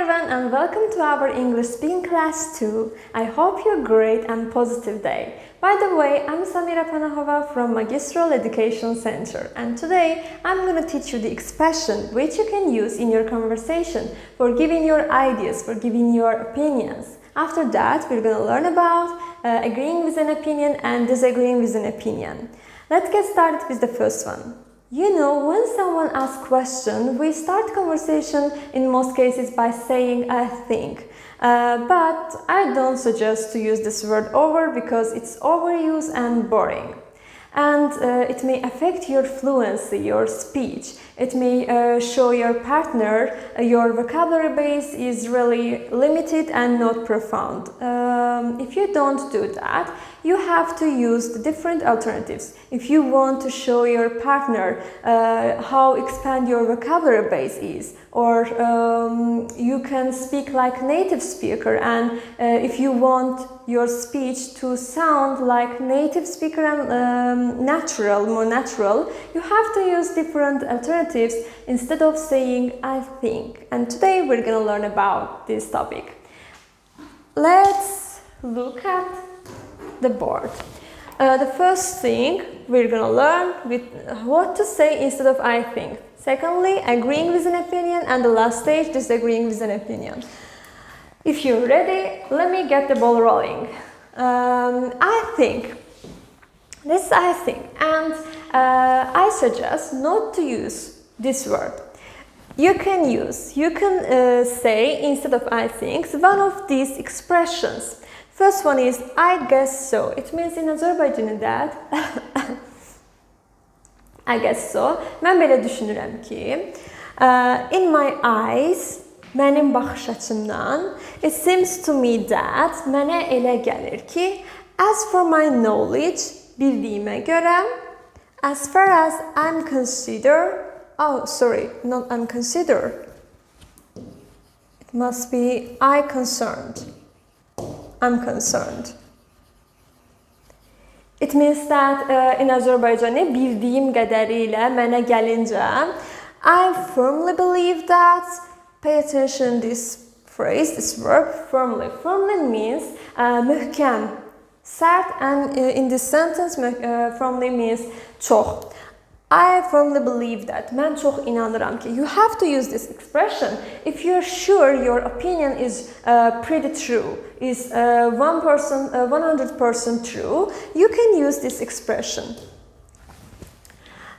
everyone and welcome to our English speaking class 2. I hope you're great and positive day. By the way, I'm Samira Panahova from Magistral Education Center and today I'm going to teach you the expression which you can use in your conversation for giving your ideas, for giving your opinions. After that, we're going to learn about agreeing with an opinion and disagreeing with an opinion. Let's get started with the first one. You know, when someone asks a question, we start conversation in most cases by saying I think. But I don't suggest to use this word over because it's overused and boring. And it may affect your fluency, your speech. It may show your partner your vocabulary base is really limited and not profound. If you don't do that, you have to use the different alternatives. If you want to show your partner how expand your vocabulary base is, or you can speak like native speaker, and if you want your speech to sound like native speaker and more natural, you have to use different alternatives instead of saying I think. And today we're gonna learn about this topic. Let's look at the board. The first thing we're gonna learn with what to say instead of I think. Secondly, agreeing with an opinion, and the last stage, disagreeing with an opinion. If you're ready, let me get the ball rolling. I think. This is I think, and I suggest not to use this word. You can say instead of I think one of these expressions. First one is I guess so. It means in Azerbaycanlı that I guess so. Mən belə düşünürəm ki, in my eyes, mənim baxış açımdan, it seems to me that mənə elə gəlir ki, as for my knowledge, bildiyimə görə, as far as I'm considered, I'm considered. It must be I'm concerned. It means that in Azerbaycanlı bildiyim qədərilə mənə gəlincə, I firmly believe that, pay attention this phrase, this verb, firmly. Firmly means möhkəm, sərt, and in this sentence firmly means çox. I firmly believe that. Mən çox inanıram ki. You have to use this expression if you're sure your opinion is pretty true, is 100% true. You can use this expression.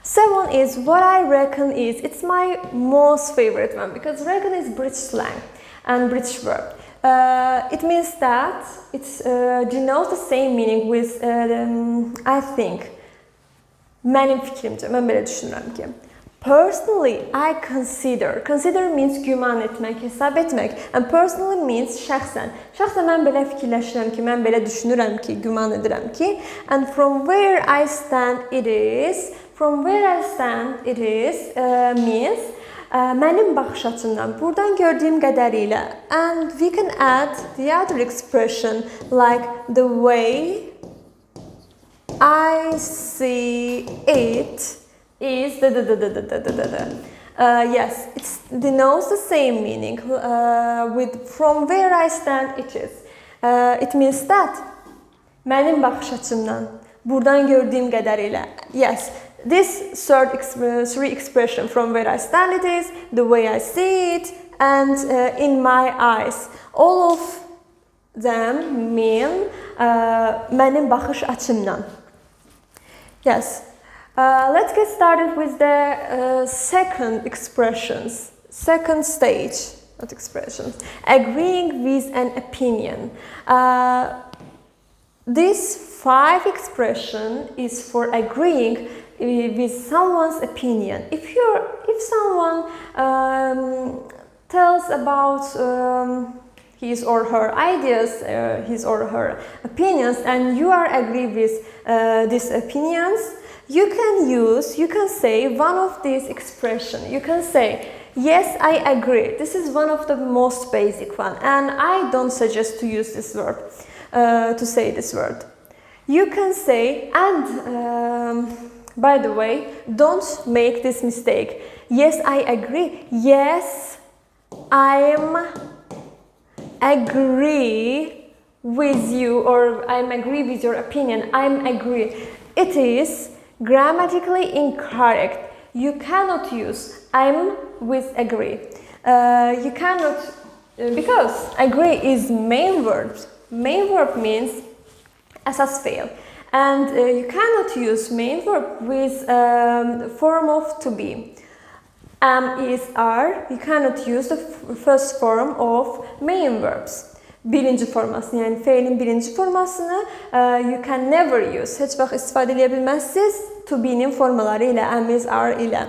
Second is what I reckon is. It's my most favorite one because reckon is British slang and British verb. It means that it denotes the same meaning with I think. Mənim fikrimcə, mən belə düşünürəm ki, personally, I consider. Consider means güman etmək, hesab etmək. And personally means şəxsən. Şəxsən mən belə fikirləşirəm ki, mən belə düşünürəm ki, güman edirəm ki. And from where I stand it is. From where I stand it is means mənim baxış açımdan, buradan gördüyüm qədərilə. And we can add the other expression like the way I see it is yes, it denotes the same meaning with from where I stand it is. It means that mənim baxış açımdan, buradan gördüyüm qədərilə. Yes, this three expression from where I stand it is, the way I see it, and in my eyes. All of them mean mənim baxış açımdan. Yes, let's get started with the second stage, not expressions, agreeing with an opinion. This 5 expression is for agreeing with someone's opinion. If someone tells about his or her ideas, his or her opinions, and you are agree with these opinions, you can say one of these expressions. You can say, yes, I agree. This is one of the most basic one, and I don't suggest to use this word, to say this word. You can say, and by the way, don't make this mistake. Yes, I agree. Yes, I'm agree with you, or I'm agree with your opinion. I'm agree. It is grammatically incorrect. You cannot use I'm with agree. You cannot, because agree is main verb. Main verb means asas fail, and you cannot use main verb with form of to be. Am, is, are. You cannot use the first form of main verbs. Birinci formasını, yani feilin birinci formasını you can never use. Hiç vaxt istifadə edə bilməzsiniz to be'nin formaları ilə, am, is, are ilə.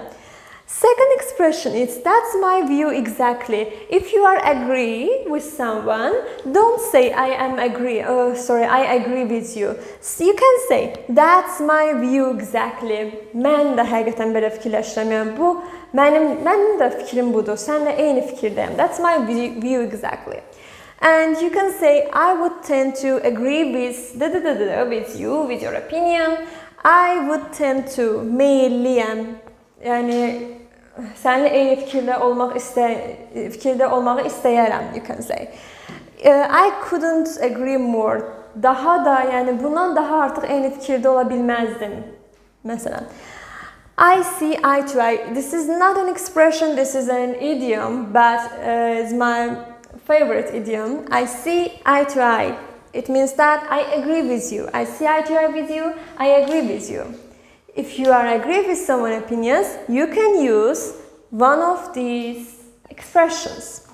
Second expression is that's my view exactly. If you are agree with someone, don't say I am agree. I agree with you. So you can say that's my view exactly. Mən də həqiqətən belə fikirləşirəm. Yəni bu mənim də fikrim budur. Səninlə eyni fikirdəyəm. That's my view exactly. And you can say I would tend to agree with you, with your opinion. I would tend to meyilliyəm. Yani seninle eyni fikirde olmağı istəyərəm, you can say. I couldn't agree more. Daha da, yani bundan daha artıq eyni fikirde ola bilməzdim. Məsələn, I see eye to eye. This is not an expression, this is an idiom, but it's my favorite idiom. I see eye to eye. It means that I agree with you. I see eye to eye with you. I agree with you. If you are agree with someone's opinions, you can use one of these expressions.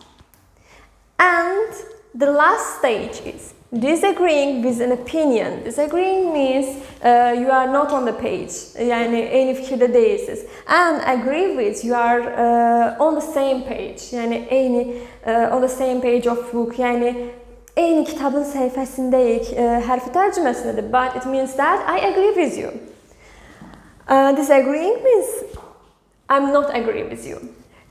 And the last stage is disagreeing with an opinion. Disagreeing means you are not on the page. Yani eyni fikirde değilsiniz. And agree with, you are on the same page. Yani eyni on the same page of book. Yani eyni kitabın səhifəsindəyik. Hərfi tərcüməsindədir. But it means that I agree with you. Disagreeing means I'm not agree with you.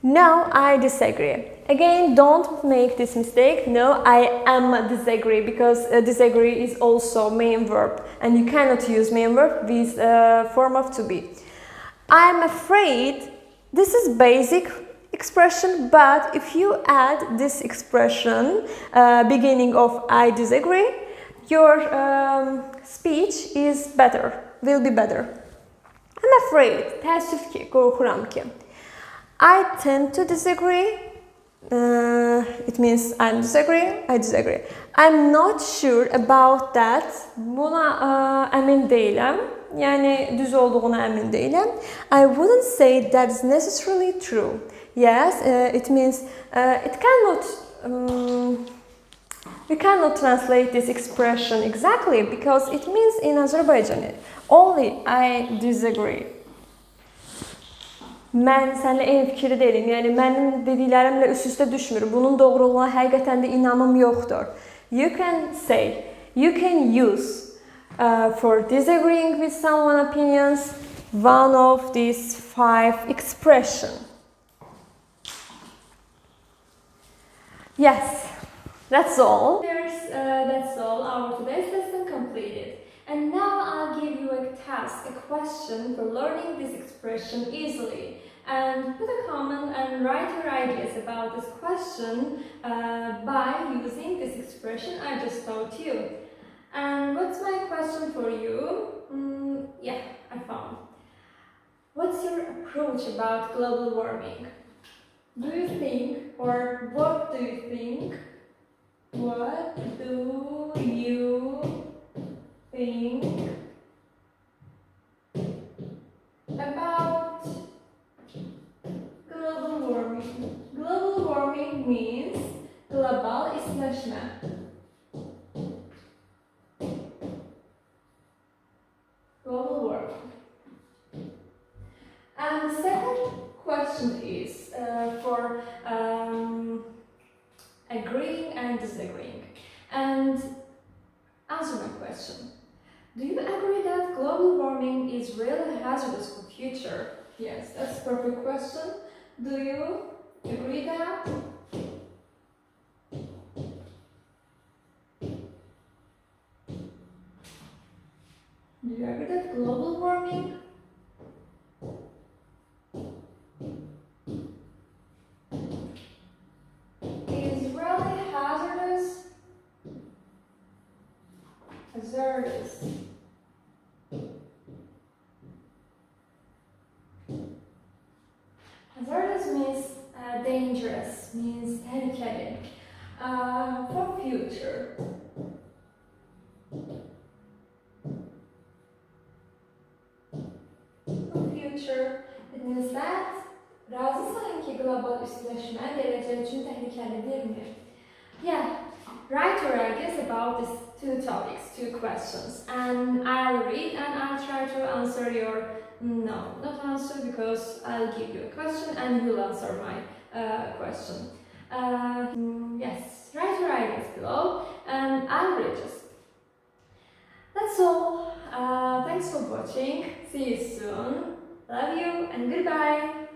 No, I disagree. Again, don't make this mistake. No, I am disagree, because disagree is also main verb, and you cannot use main verb with form of to be. I'm afraid. This is basic expression, but if you add this expression beginning of I disagree, your speech is better, will be better. I'm afraid. Təəssüf ki, qorxuram ki. I tend to disagree. It means I disagree. I'm not sure about that. Buna əmin deyiləm. Yəni düz olduğuna əmin deyiləm. I wouldn't say that's necessarily true. Yes, it means it cannot. We cannot translate this expression exactly because it means in Azerbaijani only I disagree. Mən səninlə eyni fikirdə deyiləm. Yəni mənim dediklərimlə üst-üstə düşmür. Bunun doğruluğuna həqiqətən də inamım yoxdur. You can say, you can use for disagreeing with someone's opinions one of these 5 expressions. Yes. That's all. That's all. Our today's lesson completed. And now I'll give you a task, a question for learning this expression easily. And put a comment and write your ideas about this question by using this expression I just taught you. And what's my question for you? Yeah, I found. What's your approach about global warming? Do you think, or what do you think? What do you think about global warming? Global warming means global isleşme. Global warming. And the second question is for agreeing and disagreeing. And answer my question. Do you agree that global warming is really hazardous for future? Yes, that's a perfect question. Do you agree that? Do you agree that global warming Hazardous. Hazardous means dangerous, means tehlikeli. For future. For future, it means that razısın ki global üstleşme geleceği için tehlikelidir. Yeah, write your ideas about these two topics, two questions, and I'll read and I'll try to answer your not answer because I'll give you a question and you'll answer my question. Yes, write your ideas below and I'll read it. That's all. Thanks for watching. See you soon. Love you and goodbye.